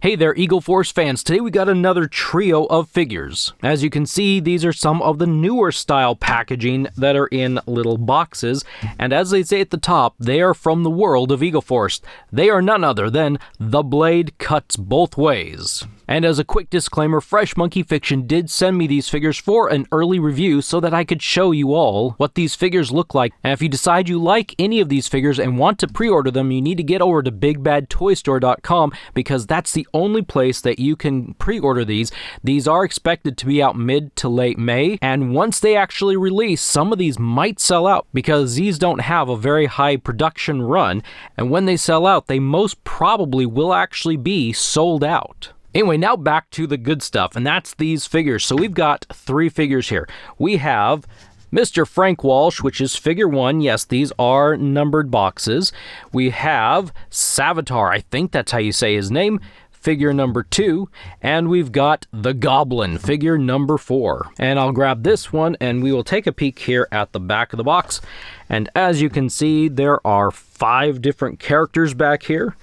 Hey there, Eagle Force fans. Today we got another trio of figures. As you can see, these are some of the newer style packaging that are in little boxes, and as they say at the top, they are from the world of Eagle Force. They are none other than The Blade Cuts Both Ways. And as a quick disclaimer, Fresh Monkey Fiction did send me these figures for an early review so that I could show you all what these figures look like. And if you decide you like any of these figures and want to pre-order them, you need to get over to BigBadToyStore.com because that's the only place that you can pre-order these. These are expected to be out mid to late May, and once they actually release, some of these might sell out because these don't have a very high production run, and when they sell out, they most probably will actually be sold out. Anyway, now back to the good stuff, and that's these figures. So we've got three figures here. We have Mr. Frank Walsh, which is figure 1. Yes, these are numbered boxes. We have Savitar, I think that's how you say his name, figure number 2. And we've got the Goblin, figure number 4. And I'll grab this one, and we will take a peek here at the back of the box. And as you can see, there are 5 different characters back here.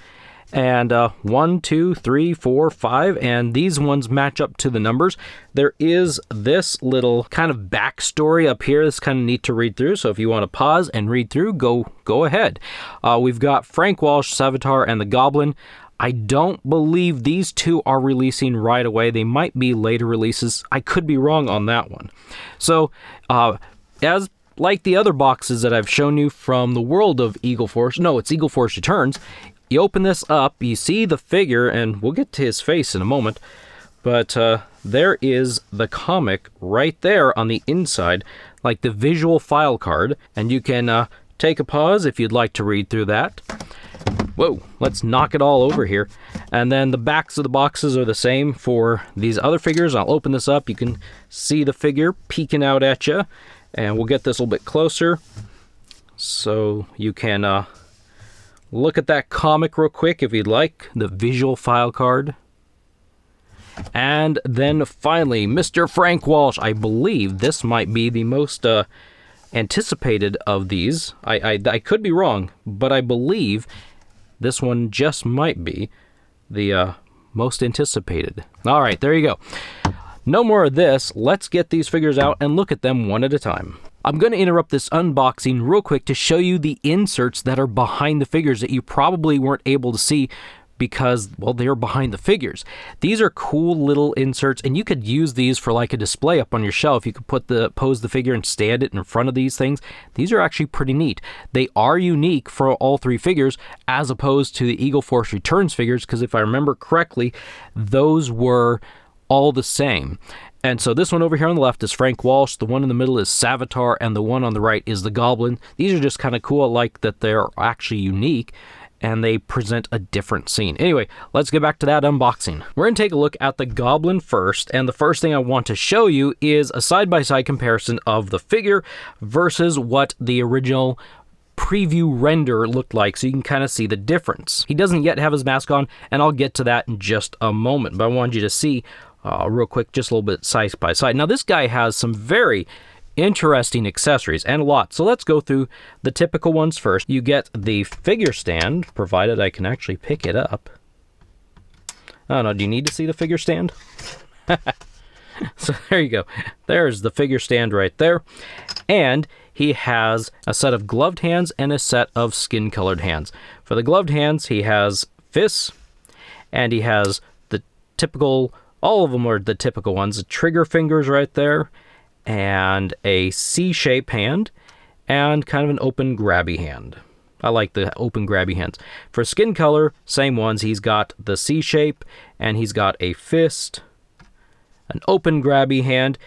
And 1, 2, 3, 4, 5, and these ones match up to the numbers. There is this little kind of backstory up here that's kind of neat to read through, so if you want to pause and read through, go ahead. We've got Frank Walsh, Savitar, and the Goblin. I don't believe these two are releasing right away. They might be later releases. I could be wrong on that one. So, as like the other boxes that I've shown you from the world of Eagle Force, no, it's Eagle Force Returns. You open this up, you see the figure, and we'll get to his face in a moment, but there is the comic right there on the inside, like the visual file card, and you can take a pause if you'd like to read through that. Whoa, let's knock it all over here. And then the backs of the boxes are the same for these other figures. I'll open this up, you can see the figure peeking out at you, and we'll get this a little bit closer so you can look at that comic real quick if you'd like, the visual file card. And then finally, Mr. Frank Walsh. I believe this might be the most anticipated of these. I could be wrong, but I believe this one just might be the most anticipated. All right, there you go. No more of this. Let's get these figures out and look at them one at a time. I'm going to interrupt this unboxing real quick to show you the inserts that are behind the figures that you probably weren't able to see because, well, they're behind the figures. These are cool little inserts, and you could use these for like a display up on your shelf. You could pose the figure and stand it in front of these things. These are actually pretty neat. They are unique for all 3 figures as opposed to the Eagle Force Returns figures, because if I remember correctly, those were all the same. And so this one over here on the left is Frank Walsh, the one in the middle is Savitar, and the one on the right is the Goblin. These are just kind of cool. I like that they're actually unique and they present a different scene. Anyway, let's get back to that unboxing. We're going to take a look at the Goblin first, and the first thing I want to show you is a side-by-side comparison of the figure versus what the original preview render looked like, so you can kind of see the difference. He doesn't yet have his mask on, and I'll get to that in just a moment, but I wanted you to see real quick, just a little bit side by side. Now, this guy has some very interesting accessories and a lot. So let's go through the typical ones first. You get the figure stand, provided I can actually pick it up. I don't know, do you need to see the figure stand? So there you go. There's the figure stand right there. And he has a set of gloved hands and a set of skin-colored hands. For the gloved hands, he has fists, and he has the typical, all of them are the typical ones, the trigger fingers right there, and a C-shape hand, and kind of an open grabby hand. I like the open grabby hands. For skin color, same ones. He's got the C-shape, and he's got a fist, an open grabby hand,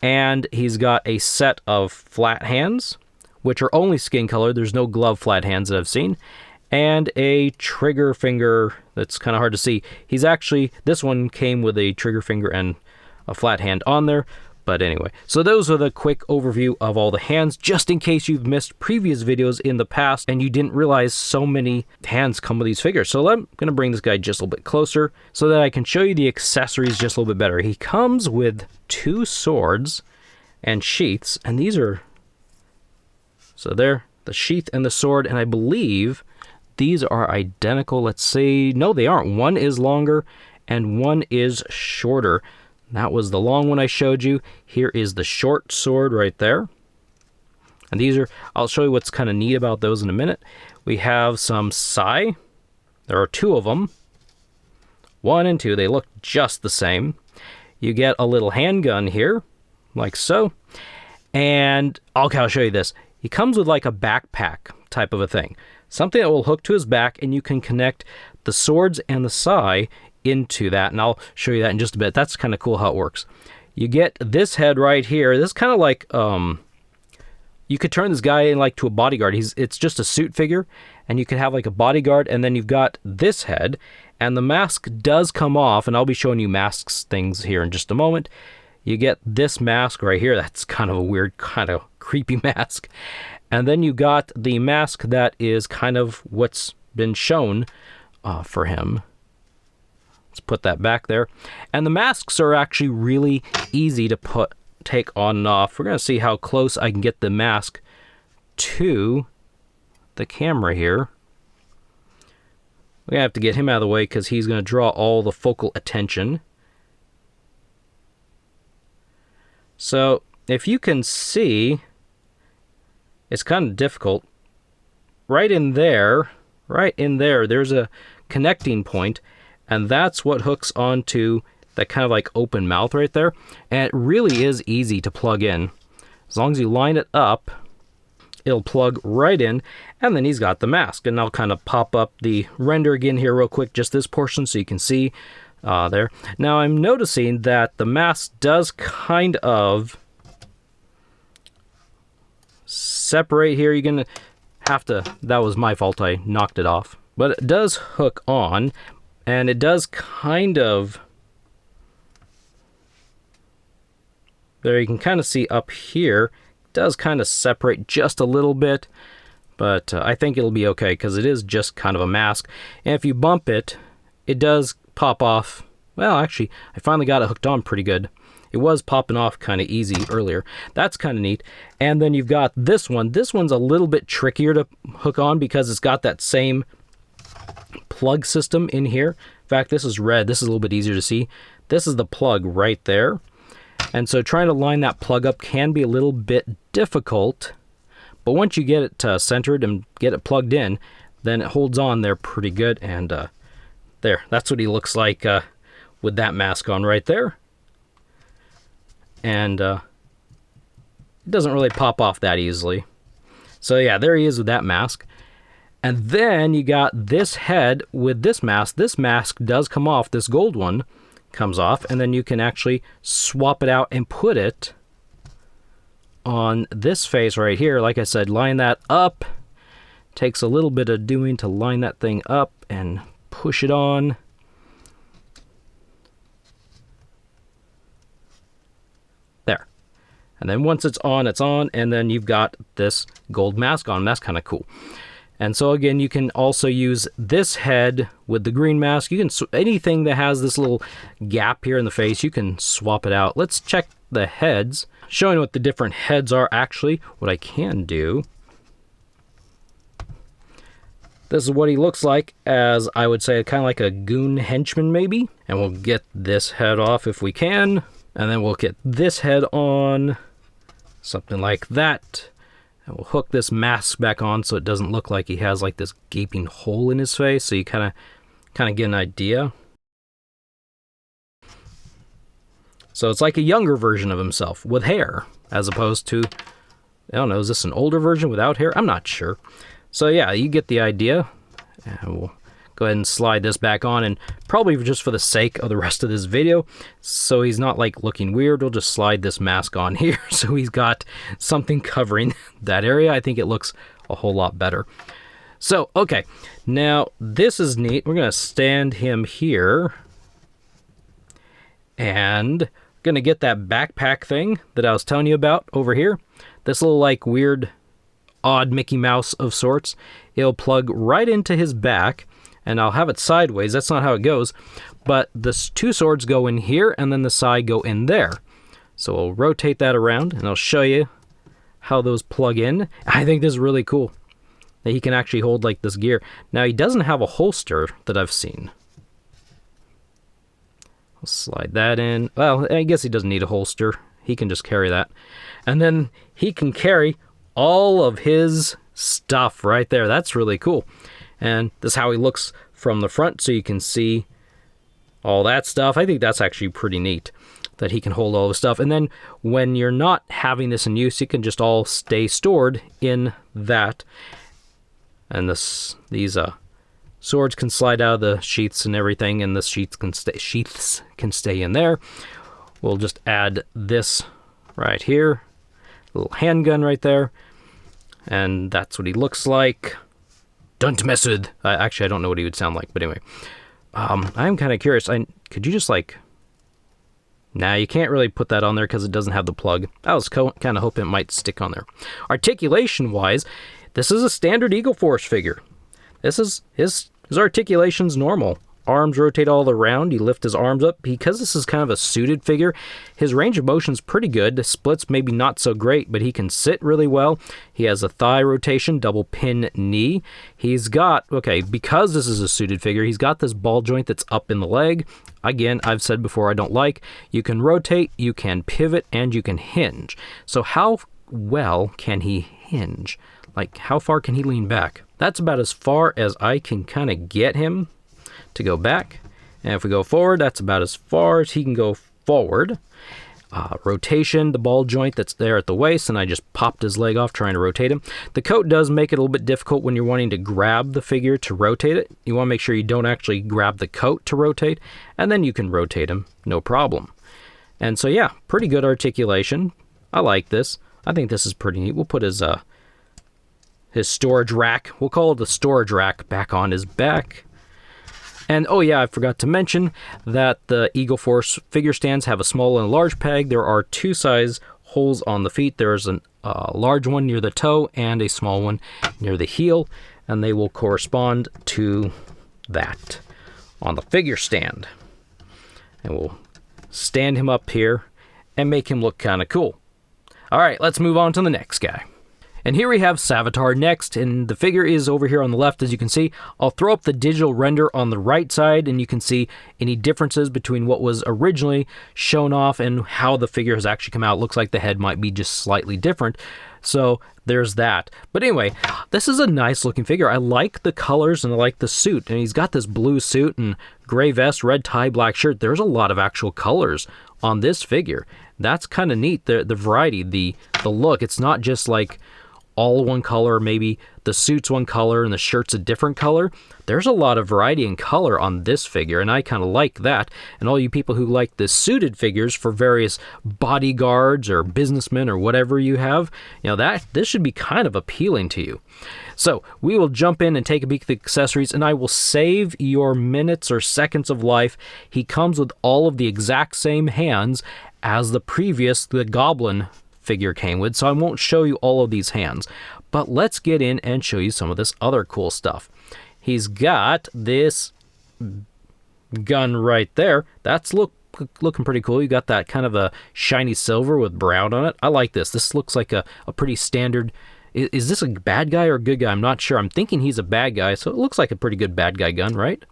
and he's got a set of flat hands, which are only skin color. There's no glove flat hands that I've seen. And a trigger finger that's kind of hard to see. He's actually, this one came with a trigger finger and a flat hand on there. But anyway, so those are the quick overview of all the hands, just in case you've missed previous videos in the past and you didn't realize so many hands come with these figures. So I'm going to bring this guy just a little bit closer so that I can show you the accessories just a little bit better. He comes with 2 swords and sheaths, and these are, so there, the sheath and the sword, and I believe these are identical. Let's see. No, they aren't. One is longer and one is shorter. That was the long one I showed you. Here is the short sword right there. And these are, I'll show you what's kind of neat about those in a minute. We have some sai. There are two of them. 1 and 2. They look just the same. You get a little handgun here, like so. And okay, I'll show you this. He comes with like a backpack type of a thing. Something that will hook to his back, and you can connect the swords and the sai into that. And I'll show you that in just a bit. That's kind of cool how it works. You get this head right here. This is kind of like, you could turn this guy in like to a bodyguard. It's just a suit figure, and you could have like a bodyguard, and then you've got this head, and the mask does come off, and I'll be showing you masks things here in just a moment. You get this mask right here. That's kind of a weird, kind of creepy mask. And then you got the mask that is kind of what's been shown for him. Let's put that back there. And the masks are actually really easy to take on and off. We're going to see how close I can get the mask to the camera here. We're going to have to get him out of the way because he's going to draw all the focal attention. So if you can see, it's kind of difficult. Right in there, there's a connecting point, and that's what hooks onto that kind of like open mouth right there. And it really is easy to plug in. As long as you line it up, it'll plug right in, and then he's got the mask. And I'll kind of pop up the render again here real quick, just this portion, so you can see there. Now I'm noticing that the mask does kind of separate here. You're gonna have to, that was my fault, I knocked it off. But it does hook on, and it does kind of, there you can kind of see up here, it does kind of separate just a little bit, but I think it'll be okay because it is just kind of a mask. And if you bump it, it does pop off. Well, actually, I finally got it hooked on pretty good. It was popping off kind of easy earlier. That's kind of neat. And then you've got this one. This one's a little bit trickier to hook on because it's got that same plug system in here. In fact, this is red. This is a little bit easier to see. This is the plug right there. And so trying to line that plug up can be a little bit difficult. But once you get it centered and get it plugged in, then it holds on there pretty good. And there, that's what he looks like with that mask on right there. And it doesn't really pop off that easily. So yeah, there he is with that mask. And then you got this head with this mask. This mask does come off. This gold one comes off, and then you can actually swap it out and put it on this face right here. Like I said, line that up. Takes a little bit of doing to line that thing up and push it on. There. And then once it's on, and then you've got this gold mask on. That's kind of cool. And so again, you can also use this head with the green mask. You can, anything that has this little gap here in the face, you can swap it out. Let's check the heads, showing what the different heads are actually. What I can do, this is what he looks like as, I would say, kind of like a goon henchman maybe. And we'll get this head off if we can. And then we'll get this head on, something like that. And we'll hook this mask back on so it doesn't look like he has like this gaping hole in his face, so you kind of get an idea. So it's like a younger version of himself with hair, as opposed to, I don't know, is this an older version without hair? I'm not sure. So yeah, you get the idea. And we'll go ahead and slide this back on, and probably just for the sake of the rest of this video, so he's not like looking weird, we'll just slide this mask on here so he's got something covering that area. I think it looks a whole lot better. So, okay, now this is neat. We're going to stand him here, and going to get that backpack thing that I was telling you about over here. This little like weird, odd Mickey Mouse of sorts. It'll plug right into his back, and I'll have it sideways. That's not how it goes. But the two swords go in here, and then the side go in there. So I'll rotate that around, and I'll show you how those plug in. I think this is really cool. that he can actually hold like this gear. Now he doesn't have a holster that I've seen. I'll slide that in. Well, I guess he doesn't need a holster. He can just carry that. And then he can carry all of his stuff right there. That's really cool. And this is how he looks from the front, so you can see all that stuff. I think that's actually pretty neat, that he can hold all the stuff. And then when you're not having this in use, it can just all stay stored in that. And these swords can slide out of the sheaths and everything, and the sheaths can stay in there. We'll just add this right here, little handgun right there, and that's what he looks like. Don't mess with. Actually, I don't know what he would sound like, but anyway, I'm kind of curious. Could you just like? Nah, you can't really put that on there because it doesn't have the plug. I was kind of hoping it might stick on there. Articulation-wise, this is a standard Eagle Force figure. This is his articulation's normal. Arms rotate all around. You lift his arms up. Because this is kind of a suited figure, his range of motion's pretty good. The splits maybe not so great, but he can sit really well. He has a thigh rotation, double pin knee. He's got, okay, because this is a suited figure, he's got this ball joint that's up in the leg. Again, I've said before I don't like. You can rotate, you can pivot, and you can hinge. So how well can he hinge? Like, how far can he lean back? That's about as far as I can kind of get him to go back. And if we go forward, that's about as far as he can go forward. Rotation, the ball joint that's there at the waist, and I just popped his leg off trying to rotate him. The coat does make it a little bit difficult when you're wanting to grab the figure to rotate it. You want to make sure you don't actually grab the coat to rotate, and then you can rotate him, no problem. And so yeah, pretty good articulation. I like this. I think this is pretty neat. We'll put his storage rack, we'll call it the storage rack, back on his back. And oh yeah, I forgot to mention that the Eagle Force figure stands have a small and a large peg. There are two size holes on the feet. There's a large one near the toe and a small one near the heel, and they will correspond to that on the figure stand. And we'll stand him up here and make him look kind of cool. All right, let's move on to the next guy. And here we have Savitar next, and the figure is over here on the left, as you can see. I'll throw up the digital render on the right side, and you can see any differences between what was originally shown off and how the figure has actually come out. It looks like the head might be just slightly different, so there's that. But anyway, this is a nice looking figure. I like the colors and I like the suit, and he's got this blue suit and gray vest, red tie, black shirt. There's a lot of actual colors on this figure. That's kind of neat, the variety, the look. It's not just like all one color, maybe the suit's one color and the shirt's a different color. There's a lot of variety in color on this figure, and I kind of like that. And all you people who like the suited figures for various bodyguards or businessmen or whatever you have, you know, this should be kind of appealing to you. So we will jump in and take a peek at the accessories, and I will save your minutes or seconds of life. He comes with all of the exact same hands as the Goblin figure came with, so I won't show you all of these hands, but let's get in and show you some of this other cool stuff. He's got this gun right there. That's looking pretty cool. You got that kind of a shiny silver with brown on it. I like this. This looks like a pretty standard. Is this a bad guy or a good guy? I'm not sure. I'm thinking he's a bad guy, so it looks like a pretty good bad guy gun, right?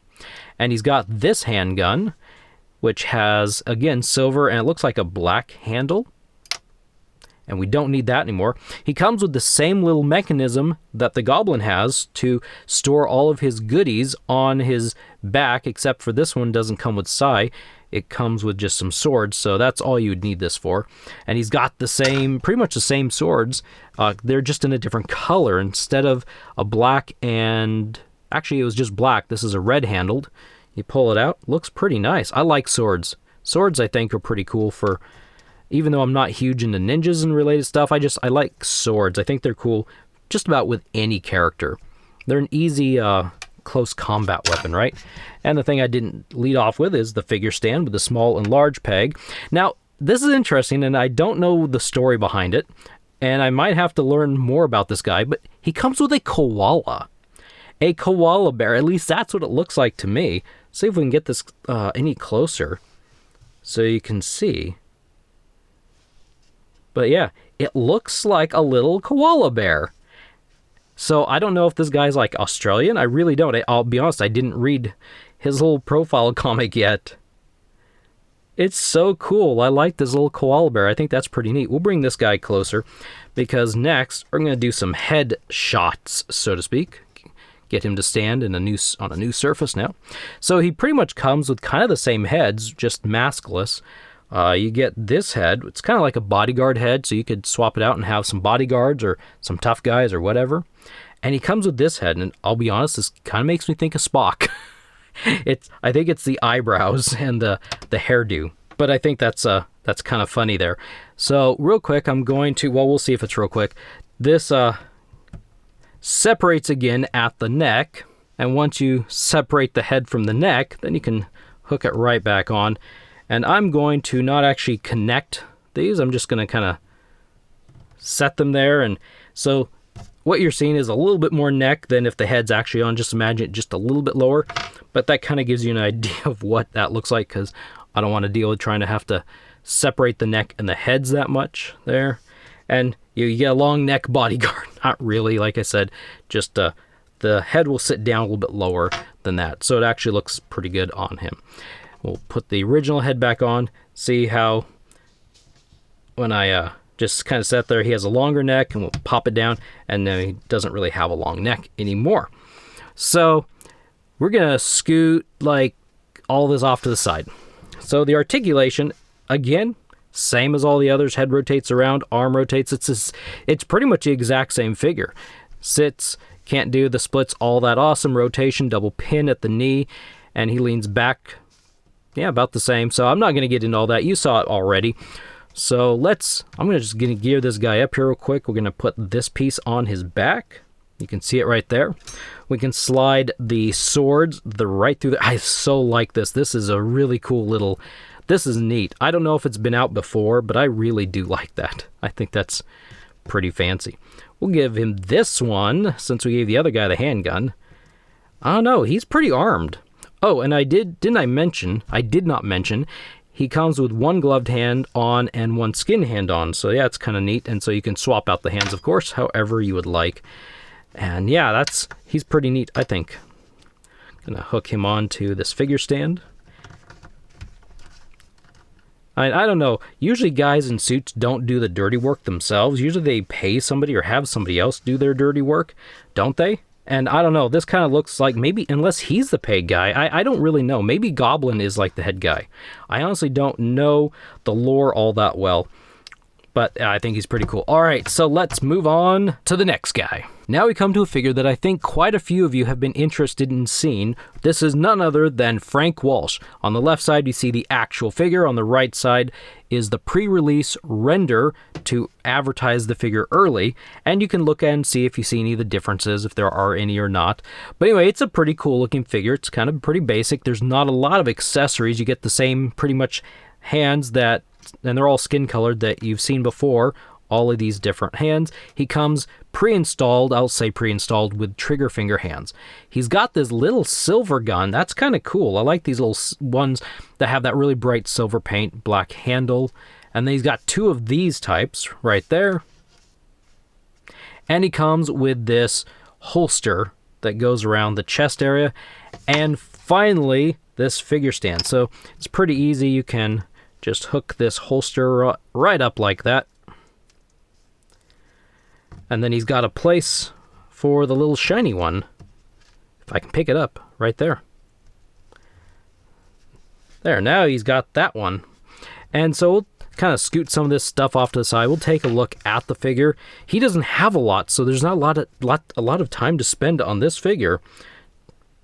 And he's got this handgun, which has, again, silver, and it looks like a black handle. And we don't need that anymore. He comes with the same little mechanism that the Goblin has to store all of his goodies on his back, except for this one doesn't come with sai. It comes with just some swords, so that's all you would need this for. And he's got pretty much the same swords. They're just in a different color. Instead of a black and... Actually, it was just black. This is a red-handled. You pull it out. Looks pretty nice. I like swords. Swords, I think, are pretty cool for... Even though I'm not huge into ninjas and related stuff, I like swords. I think they're cool just about with any character. They're an easy close combat weapon, right? And the thing I didn't lead off with is the figure stand with the small and large peg. Now, this is interesting, and I don't know the story behind it, and I might have to learn more about this guy, but he comes with a koala. A koala bear. At least that's what it looks like to me. See if we can get this any closer so you can see. But yeah, it looks like a little koala bear. So I don't know if this guy's like Australian. I really don't. I'll be honest, I didn't read his little profile comic yet. It's so cool. I like this little koala bear. I think that's pretty neat. We'll bring this guy closer because next we're going to do some head shots, so to speak. Get him to stand on a new surface now. So he pretty much comes with kind of the same heads, just maskless. You get this head. It's kind of like a bodyguard head, so you could swap it out and have some bodyguards or some tough guys or whatever. And he comes with this head, and I'll be honest, this kind of makes me think of Spock. I think it's the eyebrows and the hairdo, but I think that's kind of funny there. So real quick, I'm going to, well, we'll see if it's real quick. This separates again at the neck, and once you separate the head from the neck, then you can hook it right back on. And I'm going to not actually connect these. I'm just going to kind of set them there, and so what you're seeing is a little bit more neck than if the head's actually on. Just imagine it just a little bit lower. But that kind of gives you an idea of what that looks like, because I don't want to deal with trying to have to separate the neck and the heads that much there. And you get a long neck bodyguard. Not really, like I said, just the head will sit down a little bit lower than that. So it actually looks pretty good on him. We'll put the original head back on. See how when I just kind of sat there, he has a longer neck, and we'll pop it down, and then he doesn't really have a long neck anymore. So we're going to scoot like all this off to the side. So the articulation, again, same as all the others. Head rotates around, arm rotates. It's pretty much the exact same figure. Sits, can't do the splits all that awesome. Rotation, double pin at the knee, and he leans back. Yeah, about the same. So I'm not going to get into all that. You saw it already. So I'm going to gear this guy up here real quick. We're going to put this piece on his back. You can see it right there. We can slide the swords right through I so like this. This is a really cool little, this is neat. I don't know if it's been out before, but I really do like that. I think that's pretty fancy. We'll give him this one, since we gave the other guy the handgun. Oh no, he's pretty armed. Oh, and I did not mention, he comes with one gloved hand on and one skin hand on. So yeah, it's kind of neat. And so you can swap out the hands, of course, however you would like. And yeah, he's pretty neat, I think. Gonna hook him onto this figure stand. I don't know. Usually guys in suits don't do the dirty work themselves. Usually they pay somebody or have somebody else do their dirty work, don't they? And I don't know, this kind of looks like maybe, unless he's the paid guy, I don't really know. Maybe Goblin is like the head guy. I honestly don't know the lore all that well, but I think he's pretty cool. All right, so let's move on to the next guy. Now we come to a figure that I think quite a few of you have been interested in seeing. This is none other than Frank Walsh. On the left side, you see the actual figure. On the right side is the pre-release render to advertise the figure early. And you can look at and see if you see any of the differences, if there are any or not. But anyway, it's a pretty cool looking figure. It's kind of pretty basic. There's not a lot of accessories. You get the same pretty much hands and they're all skin colored that you've seen before. All of these different hands. He comes pre-installed, I'll say pre-installed, with trigger finger hands. He's got this little silver gun. That's kind of cool. I like these little ones that have that really bright silver paint, black handle. And then he's got two of these types right there. And he comes with this holster that goes around the chest area. And finally, this figure stand. So it's pretty easy. You can just hook this holster right up like that. And then he's got a place for the little shiny one. If I can pick it up, right there. There, now he's got that one. And so we'll kind of scoot some of this stuff off to the side. We'll take a look at the figure. He doesn't have a lot, so there's not a lot of time to spend on this figure,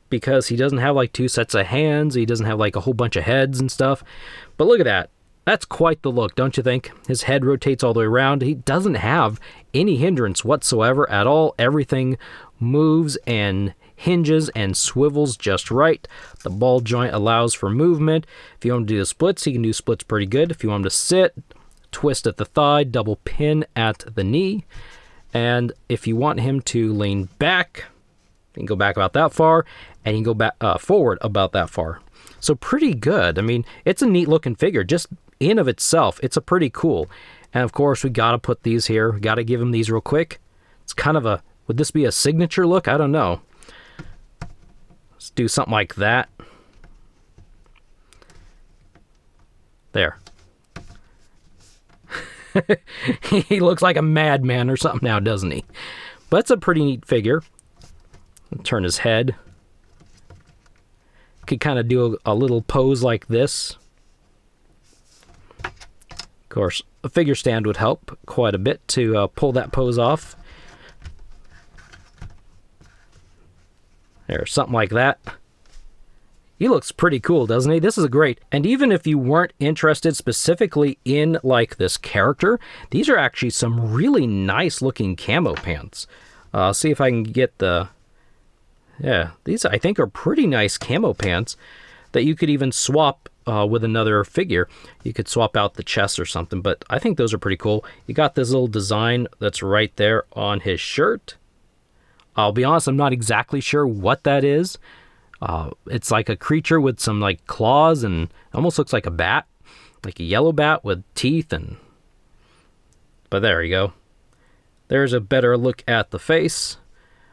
because he doesn't have like two sets of hands. He doesn't have like a whole bunch of heads and stuff. But look at that. That's quite the look, don't you think? His head rotates all the way around. He doesn't have any hindrance whatsoever at all. Everything moves and hinges and swivels just right. The ball joint allows for movement. If you want to do the splits, he can do splits pretty good. If you want him to sit, twist at the thigh, double pin at the knee. And if you want him to lean back, you can go back about that far, and you can go back forward about that far. So pretty good. I mean, it's a neat looking figure. Just in of itself, it's a pretty cool. And of course, we got to put these here. We got to give him these real quick. It's kind of a, Would this be a signature look? I don't know. Let's do something like that. There. He looks like a madman or something now, doesn't he? But it's a pretty neat figure. Turn his head. Could kind of do a little pose like this. Of course, a figure stand would help quite a bit to pull that pose off. There, something like that. He looks pretty cool, doesn't he? This is great. And even if you weren't interested specifically in, like, this character, these are actually some really nice looking camo pants. See if I can get the... Yeah, these I think are pretty nice camo pants that you could even swap with another figure. You could swap out the chest or something, but I think those are pretty cool. You got this little design that's right there on his shirt. I'll be honest, I'm not exactly sure what that is. It's like a creature with some like claws and almost looks like a bat, like a yellow bat with teeth and... But there you go. There's a better look at the face.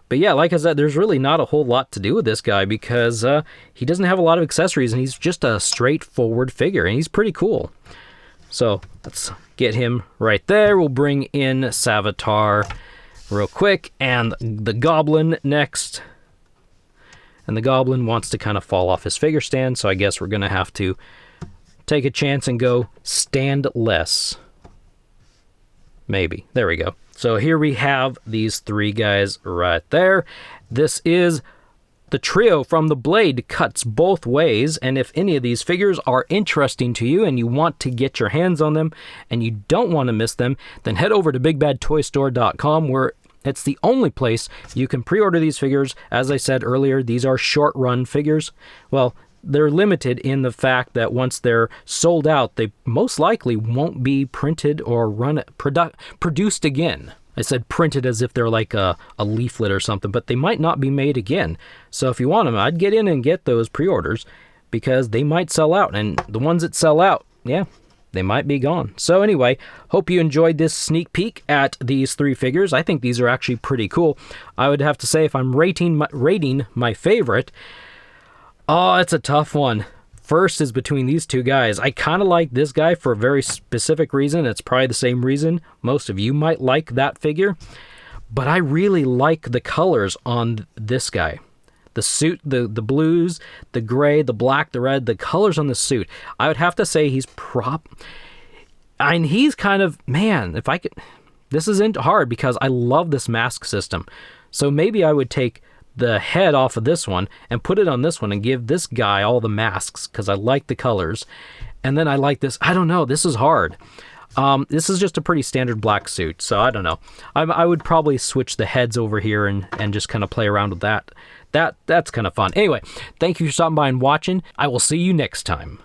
But yeah, like I said, there's really not a whole lot to do with this guy because he doesn't have a lot of accessories and he's just a straightforward figure and he's pretty cool. So let's get him right there. We'll bring in Savitar real quick and the Goblin next. And the Goblin wants to kind of fall off his figure stand, so I guess we're going to have to take a chance and go standless. Maybe. There we go. So here we have these three guys right there. This is the trio from the Blade, cuts both ways, and if any of these figures are interesting to you and you want to get your hands on them and you don't want to miss them, then head over to BigBadToyStore.com where it's the only place you can pre-order these figures. As I said earlier, these are short-run figures. Well, they're limited in the fact that once they're sold out, they most likely won't be printed or produced again. I said printed as if they're like a leaflet or something, but they might not be made again. So if you want them, I'd get in and get those pre-orders because they might sell out. And the ones that sell out, yeah, they might be gone. So anyway, hope you enjoyed this sneak peek at these three figures. I think these are actually pretty cool. I would have to say if I'm rating my favorite, oh, it's a tough one. First is between these two guys. I kind of like this guy for a very specific reason. It's probably the same reason most of you might like that figure. But I really like the colors on this guy. The suit, the blues, the gray, the black, the red, the colors on the suit. I would have to say he's he's kind of, man, if I could, this isn't hard because I love this mask system. So maybe I would take the head off of this one and put it on this one and give this guy all the masks because I like the colors. And then I like this. I don't know. This is hard. This is just a pretty standard black suit, so I don't know. I would probably switch the heads over here and just kind of play around with that. That's kind of fun. Anyway, thank you for stopping by and watching. I will see you next time.